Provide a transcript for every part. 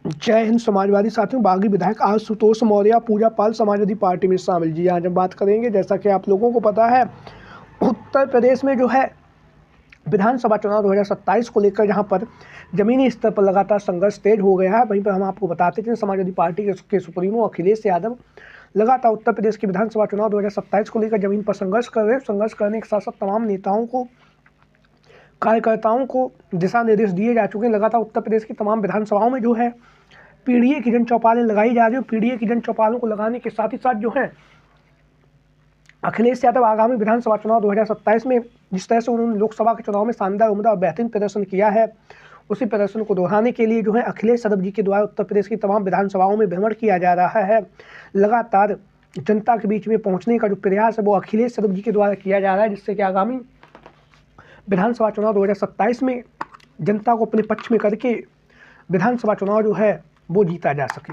जय हिंद समाजवादी साथियों। बागी विधायक आशुतोष मौर्य पूजा पाल समाजवादी पार्टी में शामिल। जी आज हम बात करेंगे, जैसा कि आप लोगों को पता है, उत्तर प्रदेश में जो है विधानसभा चुनाव 2027 को लेकर जहां पर जमीनी स्तर पर लगातार संघर्ष तेज हो गया है, वहीं पर हम आपको बताते थे समाजवादी पार्टी के सुप्रीमो अखिलेश यादव लगातार उत्तर प्रदेश के विधानसभा चुनाव 2027 को लेकर जमीन पर संघर्ष कर रहे हैं। संघर्ष करने के साथ साथ तमाम नेताओं को, कार्यकर्ताओं को दिशा निर्देश दिए जा चुके हैं। लगातार उत्तर प्रदेश की तमाम विधानसभाओं में जो है पीडीए की जन चौपालें लगाई जा रही हैं। पीडीए की जन चौपालों को लगाने के साथ ही साथ जो है अखिलेश यादव आगामी विधानसभा चुनाव 2027 में जिस तरह से उन्होंने लोकसभा के चुनाव में शानदार उम्दा और बेहतरीन प्रदर्शन किया है, उसी प्रदर्शन को दोहराने के लिए जो है अखिलेश यादव जी के द्वारा उत्तर प्रदेश की तमाम विधानसभाओं में भ्रमण किया जा रहा है। लगातार जनता के बीच में पहुंचने का जो प्रयास है वो अखिलेश यादव जी के द्वारा किया जा रहा है, जिससे कि आगामी विधानसभा चुनाव 2027 में जनता को अपने पक्ष में करके विधानसभा चुनाव जो है वो जीता जा सके।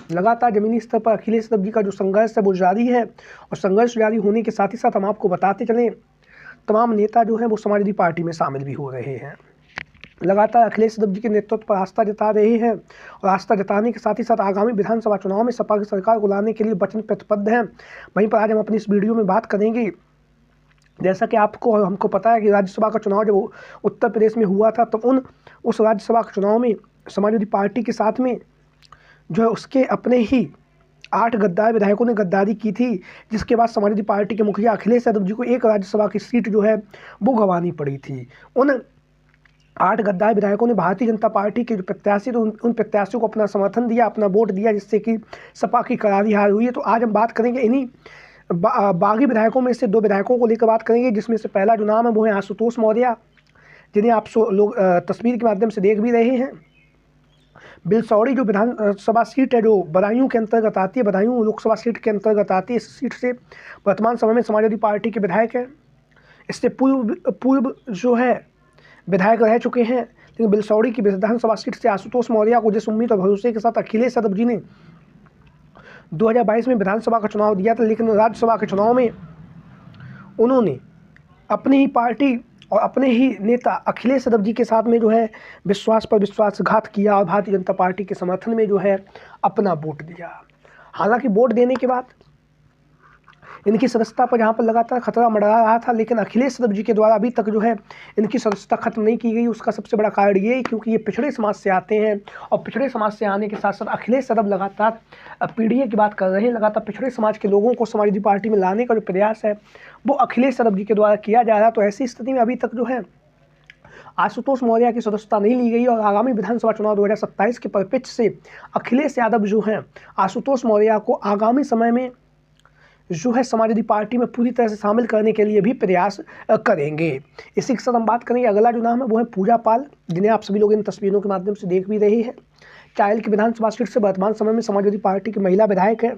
लगातार जमीनी स्तर पर अखिलेश यादव जी का जो संघर्ष है वो जारी है, और संघर्ष जारी होने के साथ ही साथ हम आपको बताते चलें तमाम नेता जो हैं वो समाजवादी पार्टी में शामिल भी हो रहे हैं। लगातार अखिलेश यादव जी के नेतृत्व पर आस्था जता रहे हैं, और आस्था जताने के साथ ही साथ आगामी विधानसभा चुनाव में सपा की सरकार को लाने के लिए वचन प्रतिबद्ध हैं। वहीं पर आज हम अपनी इस वीडियो में बात करेंगे, जैसा कि आपको और हमको पता है कि राज्यसभा का चुनाव जब उत्तर प्रदेश में हुआ था तो उस राज्यसभा के चुनाव में समाजवादी पार्टी के साथ में जो है उसके अपने ही 8 गद्दार विधायकों ने गद्दारी की थी, जिसके बाद समाजवादी पार्टी के मुखिया अखिलेश यादव जी को एक राज्यसभा की सीट जो है वो गंवानी पड़ी थी। उन 8 गद्दार विधायकों ने भारतीय जनता पार्टी के जो प्रत्याशी थे उन प्रत्याशियों को अपना समर्थन दिया, अपना वोट दिया, जिससे कि सपा की करारी हार हुई है। तो आज हम बात करेंगे इन्हीं बागी विधायकों में से 2 विधायकों को लेकर बात करेंगे, जिसमें से पहला जो नाम है वो है आशुतोष मौर्य, जिन्हें आप लोग तस्वीर के माध्यम से देख भी रहे हैं। बिलसौड़ी जो विधानसभा सीट है जो बदायूं के अंतर्गत आती है, बदायूं लोकसभा सीट के अंतर्गत आती है, इस सीट से वर्तमान समय में समाजवादी पार्टी के विधायक हैं। इससे पूर्व जो है विधायक रह चुके हैं, लेकिन बिलसौड़ी की विधानसभा सीट से आशुतोष मौर्य को जिस उम्मीद और भरोसे के साथ अखिलेश यादव जी ने 2022 में विधानसभा का चुनाव दिया था, लेकिन राज्यसभा के चुनाव में उन्होंने अपनी ही पार्टी और अपने ही नेता अखिलेश यादव जी के साथ में जो है विश्वास पर विश्वासघात किया और भारतीय जनता पार्टी के समर्थन में जो है अपना वोट दिया। हालांकि वोट देने के बाद इनकी सदस्यता पर जहां पर लगातार खतरा मंडरा रहा था, लेकिन अखिलेश यादव जी के द्वारा अभी तक जो है इनकी सदस्यता खत्म नहीं की गई। उसका सबसे बड़ा कारण ये है क्योंकि ये पिछड़े समाज से आते हैं, और पिछड़े समाज से आने के साथ साथ अखिलेश यादव लगातार पीडीए की बात कर रहे हैं। लगातार पिछड़े समाज के लोगों को समाजवादी पार्टी में लाने का जो प्रयास है वो अखिलेश यादव जी के द्वारा किया जा रहा है। तो ऐसी स्थिति में अभी तक जो है आशुतोष मौर्य की सदस्यता नहीं ली गई, और आगामी विधानसभा चुनाव 2027 के परिप्रेक्ष्य से अखिलेश यादव जो हैं आशुतोष मौर्य को आगामी समय में जो है समाजवादी पार्टी में पूरी तरह से शामिल करने के लिए भी प्रयास करेंगे। इसी के साथ हम बात करेंगे अगला जो नाम है वो है पूजा पाल, जिन्हें आप सभी लोग इन तस्वीरों के माध्यम से देख भी रहे हैं। चायल की विधानसभा सीट से वर्तमान समय में समाजवादी पार्टी की महिला विधायक है,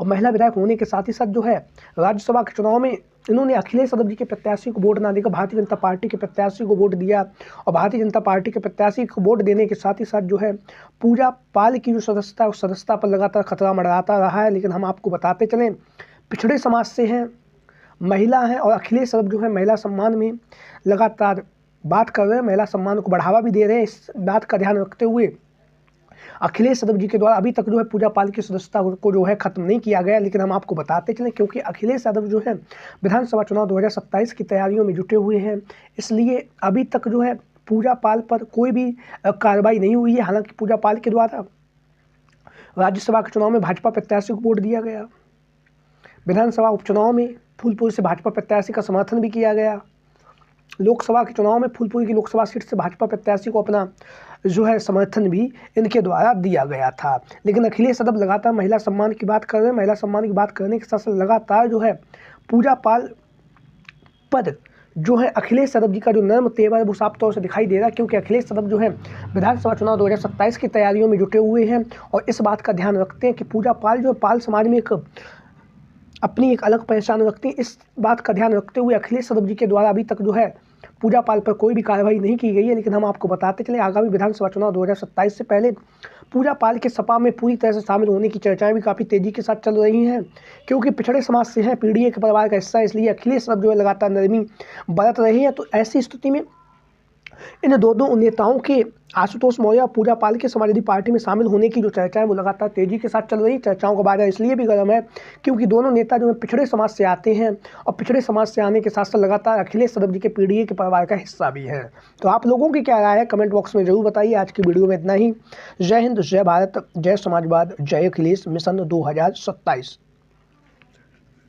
और महिला विधायक होने के साथ ही साथ जो है राज्यसभा के चुनाव में इन्होंने अखिलेश यादव जी के प्रत्याशी को वोट ना देकर भारतीय जनता पार्टी के प्रत्याशी को वोट दिया, और भारतीय जनता पार्टी के प्रत्याशी को वोट देने के साथ ही साथ जो है पूजा पाल की जो सदस्यता है उस सदस्यता पर लगातार खतरा मंडराता रहा है। लेकिन हम आपको बताते चलें पिछड़े समाज से हैं, महिला हैं, और अखिलेश यादव जो है महिला सम्मान में लगातार बात कर रहे हैं, महिला सम्मान को बढ़ावा भी दे रहे हैं। इस बात का ध्यान रखते हुए अखिलेश यादव जी के द्वारा अभी तक जो है पूजा पाल की सदस्यता को जो है खत्म नहीं किया गया। लेकिन हम आपको बताते चलें क्योंकि अखिलेश यादव जो है विधानसभा चुनाव 2027 की तैयारियों में जुटे हुए हैं, इसलिए अभी तक जो है पूजा पाल पर कोई भी कार्रवाई नहीं हुई है। हालांकि पूजा पाल के द्वारा राज्यसभा के चुनाव में भाजपा प्रत्याशी को वोट दिया गया, विधानसभा उपचुनाव में फूलपुर से भाजपा प्रत्याशी का समर्थन भी किया गया, लोकसभा के चुनाव में फूलपुर की लोकसभा सीट से भाजपा प्रत्याशी को अपना जो है समर्थन भी इनके द्वारा दिया गया था। लेकिन अखिलेश यादव लगातार महिला सम्मान की बात कर रहे हैं। महिला सम्मान की बात करने के साथ साथ लगातार जो है पूजा पाल पर जो है अखिलेश यादव जी का जो नर्म तेवर है वो साफ तौर से दिखाई दे रहा है, क्योंकि अखिलेश यादव जो है विधानसभा चुनाव 2027 की तैयारियों में जुटे हुए हैं, और इस बात का ध्यान रखते हैं कि पूजा पाल जो पाल समाज में अपनी एक अलग पहचान रखती है। इस बात का ध्यान रखते हुए अखिलेश यादव जी के द्वारा अभी तक जो है पूजा पाल पर कोई भी कार्रवाई नहीं की गई है। लेकिन हम आपको बताते चले आगामी विधानसभा चुनाव 2027 से पहले पूजा पाल के सपा में पूरी तरह से शामिल होने की चर्चाएं भी काफ़ी तेज़ी के साथ चल रही हैं, क्योंकि पिछड़े समाज से हैं, पीडीए के परिवार का हिस्सा, इसलिए अखिलेश यादव जो है लगातार नरमी बरत रहे हैं। तो ऐसी स्थिति में इन दोनों नेताओं के आशुतोष मौर्य और पूजा पाल के समाजवादी पार्टी में शामिल होने की जो चर्चा है वो लगातार तेजी के साथ चल रही। चर्चाओं का बाजार इसलिए भी गर्म है क्योंकि दोनों नेता जो है पिछड़े समाज से आते हैं और पिछड़े समाज से आने के साथ साथ लगातार अखिलेश यादव जी के पीडीए के परिवार का हिस्सा भी है। तो आप लोगों की क्या राय है कमेंट बॉक्स में जरूर बताइए। आज की वीडियो में इतना ही। जय हिंद, जय भारत, जय समाजवाद, जय अखिलेश मिशन 2027।